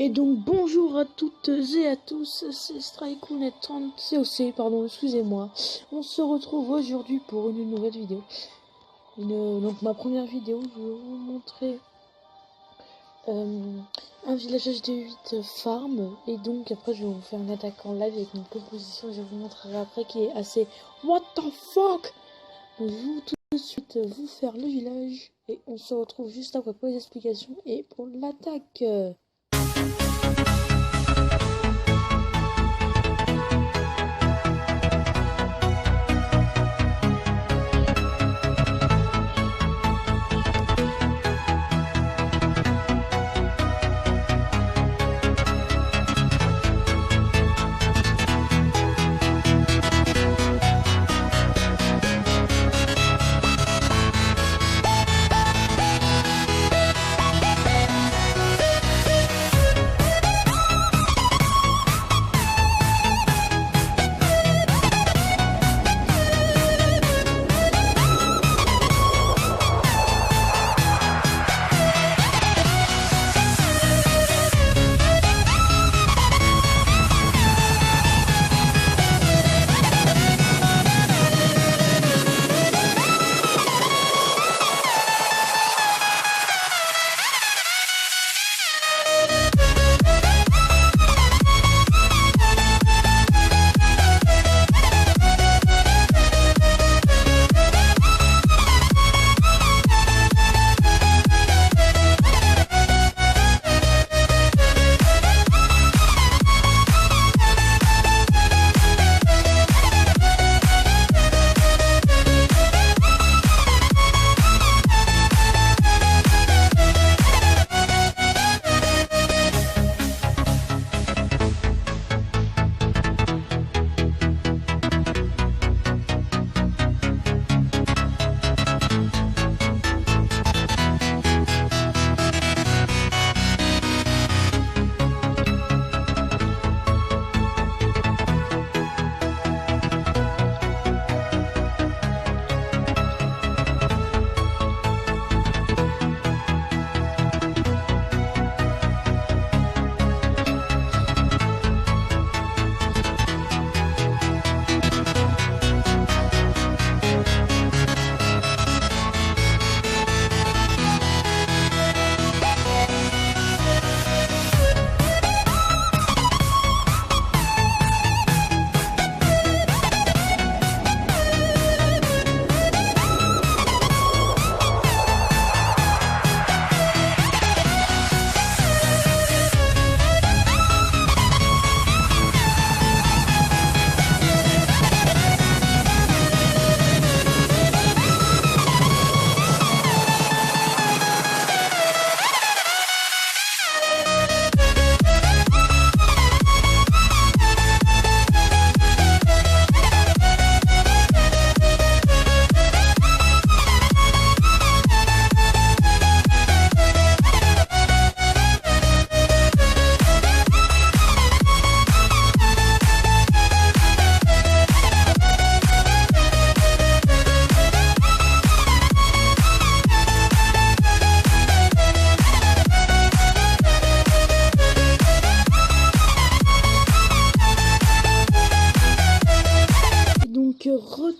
Et donc bonjour à toutes et à tous, c'est StrikeOunet30 COC, pardon, excusez-moi. On se retrouve aujourd'hui pour une nouvelle vidéo. Donc ma première vidéo, je vais vous montrer un village HD8 farm. Et donc après je vais vous faire une attaque en live avec une composition, je vous montrerai après, qui est assez what the fuck. Donc je vais tout de suite vous faire le village et on se retrouve juste après pour les explications et pour l'attaque.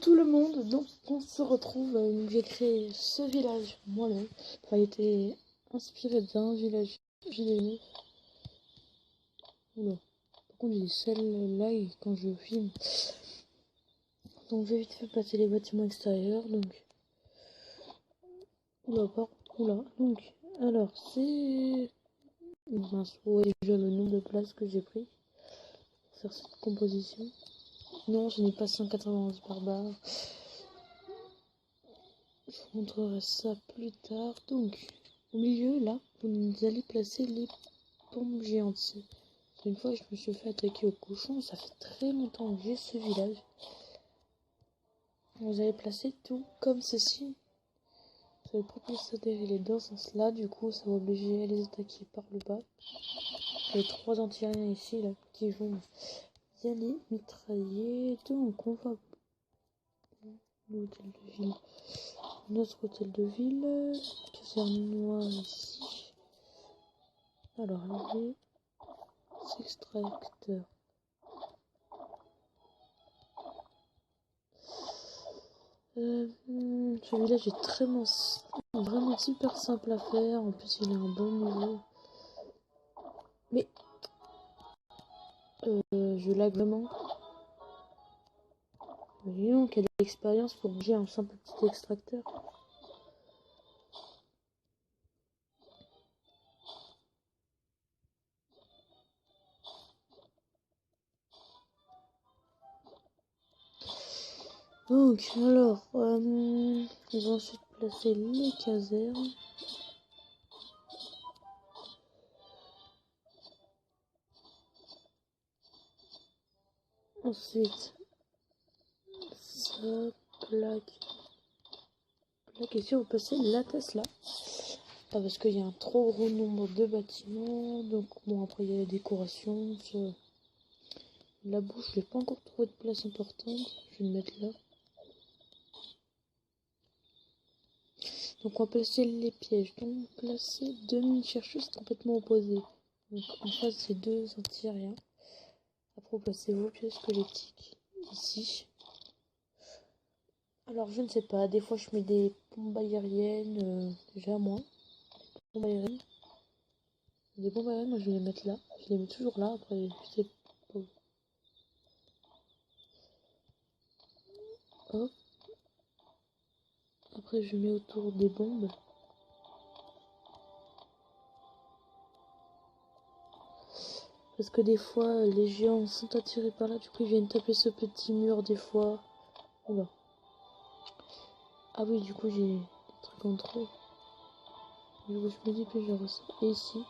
Tout le monde, donc on se retrouve, j'ai créé ce village moi-même, enfin il était inspiré d'un village vidéo. Oula, par contre j'ai celle-là quand je filme, donc j'ai vite fait passer les bâtiments extérieurs, donc donc alors c'est mince, ouais, déjà le nombre de places que j'ai pris pour faire cette composition. Non, je n'ai pas 191 barbares. Je vous montrerai ça plus tard. Donc, au milieu, là, vous allez placer les pompes géantes. Une fois, je me suis fait attaquer au cochon. Ça fait très longtemps que j'ai ce village. Vous allez placer tout comme ceci. Vous allez propulser les dans ce sens-là. Du coup, ça va obliger à les attaquer par le bas. Les trois anti-aériens ici, là, qui vont y aller mitrailler. Donc, on va l'hôtel de ville. Notre hôtel de ville, caserne noire ici. Alors, allez, extracteur. Ce village est vraiment super simple à faire. En plus, il a un bon niveau. Mais je lag vraiment. Mais dis donc, quelle expérience pour bouger un simple petit extracteur. Donc, alors, on va ensuite placer les casernes. Ensuite, ça, plaque. Plaque, ici, on va passer la Tesla. Pas parce qu'il y a un trop gros nombre de bâtiments. Donc, bon, après, il y a la décoration. La bouche, je n'ai pas encore trouvé de place importante. Je vais le mettre là. Donc on va placer les pièges. Donc placer deux mini-chercheuses complètement opposées. Donc en face c'est deux anti-aériens. Après vous placez vos pièges squelettiques ici. Alors je ne sais pas, des fois je mets des bombes aériennes, déjà moins. Bombes aériennes. Des bombes aériennes, moi je vais les mettre là. Je les mets toujours là, après je sais pas. Hop. Après je mets autour des bombes. Parce que des fois, les géants sont attirés par là, du coup ils viennent taper ce petit mur des fois. Oula. Ah oui, du coup j'ai des trucs en trop. Du coup je me dis puis je ressors. Et ici,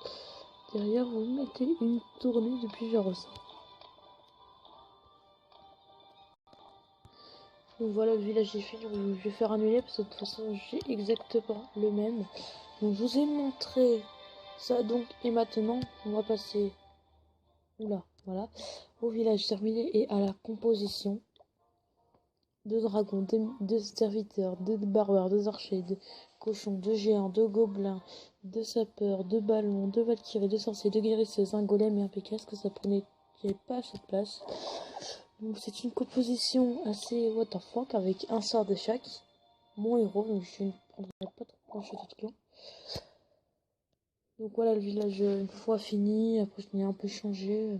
derrière vous mettez une tournée depuis je ressors. Donc voilà, le village est fini. Je vais faire annuler parce que de toute façon j'ai exactement le même. Donc je vous ai montré ça donc et maintenant on va passer. Oula, voilà. Au village terminé et à la composition. Deux dragons, deux serviteurs, deux barbares, deux archers, deux cochons, deux géants, deux gobelins, deux sapeurs, deux ballons, deux valkyries, deux sorciers, deux guérisseuses, un golem et un pécasse que ça prenait pas assez de place. Donc c'est une composition assez what the fuck avec un sort de chaque. Mon héros, donc je ne prendrai pas trop pour un château de clan. Donc voilà le village une fois fini, après je l'ai un peu changé.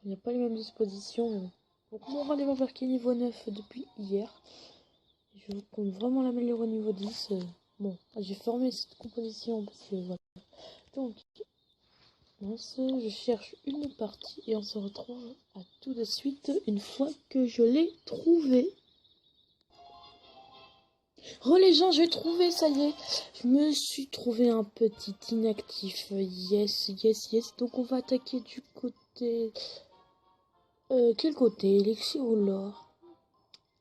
Il n'y a pas les mêmes dispositions. Donc mon rendez-vous vers qui est niveau 9 depuis hier. Je compte vraiment l'améliorer au niveau 10. Bon, j'ai formé cette composition parce que voilà. Donc, je cherche une partie et on se retrouve à tout de suite une fois que je l'ai trouvé. Oh les gens, j'ai trouvé, ça y est. Je me suis trouvé un petit inactif. Yes, yes, yes. Donc on va attaquer du côté... quel côté? Élixir ou l'or?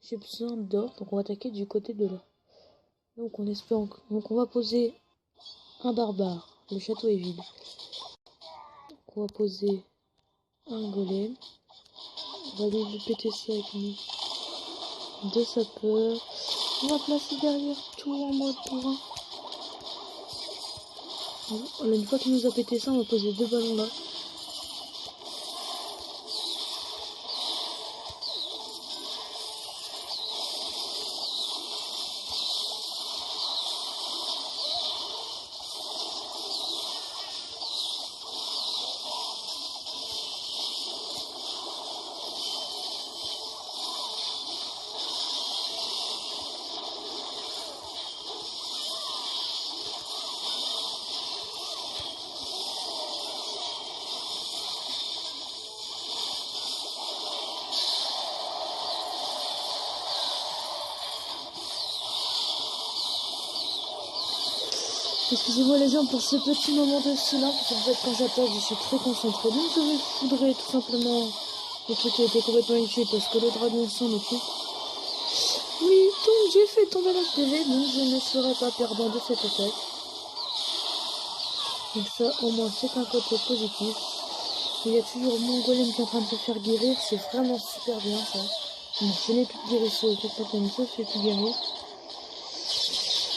J'ai besoin d'or, donc on va attaquer du côté de l'or. Donc on espère... Donc on va poser un barbare. Le château est vide. Donc on va poser un golem. On va aller lui péter ça avec nous. Deux sapeurs. On va placer derrière tout en mode bourrin. Voilà, une fois qu'il nous a pété ça, on va poser deux ballons là. Excusez-moi les gens pour ce petit moment de silence, parce qu'en fait quand j'attaque je suis très concentrée. Donc je vais foudrer tout simplement le truc qui a été complètement inutile parce que le dragon s'en occupe. Oui, donc j'ai fait tomber la TV, donc je ne serai pas perdant de cette attaque. Donc ça au moins c'est un côté positif. Il y a toujours mon golem qui est en train de se faire guérir, c'est vraiment super bien ça. Bon, je n'ai plus de guérisseur, toute la peine, ça je fais plus guérir.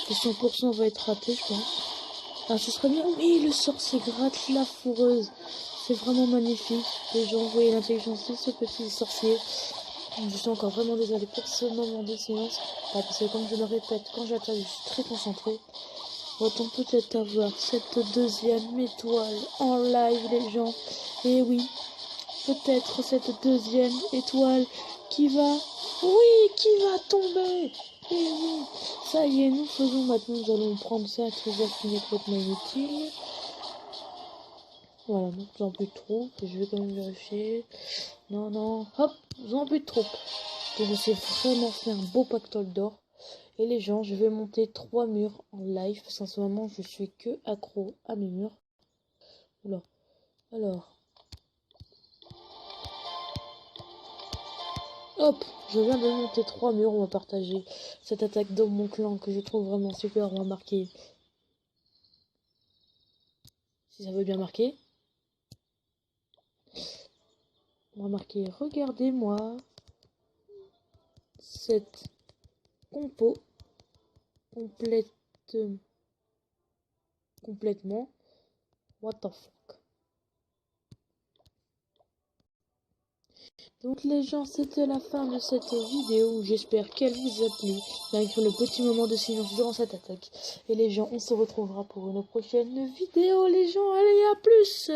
Le 100% va être raté je pense. Ah, ce serait bien. Oui, le sorcier gratte la fourreuse. C'est vraiment magnifique. Les gens, vous voyez l'intelligence de ce petit sorcier. Je suis encore vraiment désolée pour ce moment de silence. Parce que comme je le répète, quand j'attaque, je suis très concentrée. Va-t-on peut-être avoir cette deuxième étoile en live, les gens? Et oui, peut-être cette deuxième étoile qui va... Oui, qui va tomber. Et oui, ça y est, nous faisons maintenant, nous allons prendre ça, trésor qui est complètement inutile. Voilà, donc j'en plus de troupes, je vais quand même vérifier. Non, non, hop, j'en plus de troupes. Donc c'est vraiment fait un beau pactole d'or. Et les gens, je vais monter 3 murs en live, parce qu'en ce moment, je suis que accro à mes murs. Oula, alors... Hop, je viens de monter 3 murs, on va partager cette attaque dans mon clan que je trouve vraiment super, on va marquer. Si ça veut bien marquer. On va marquer, regardez-moi cette compo complètement. What the fuck. Donc les gens, c'était la fin de cette vidéo. J'espère qu'elle vous a plu, malgré le petit moment de silence durant cette attaque. Et les gens, on se retrouvera pour une prochaine vidéo. Les gens, allez, à plus!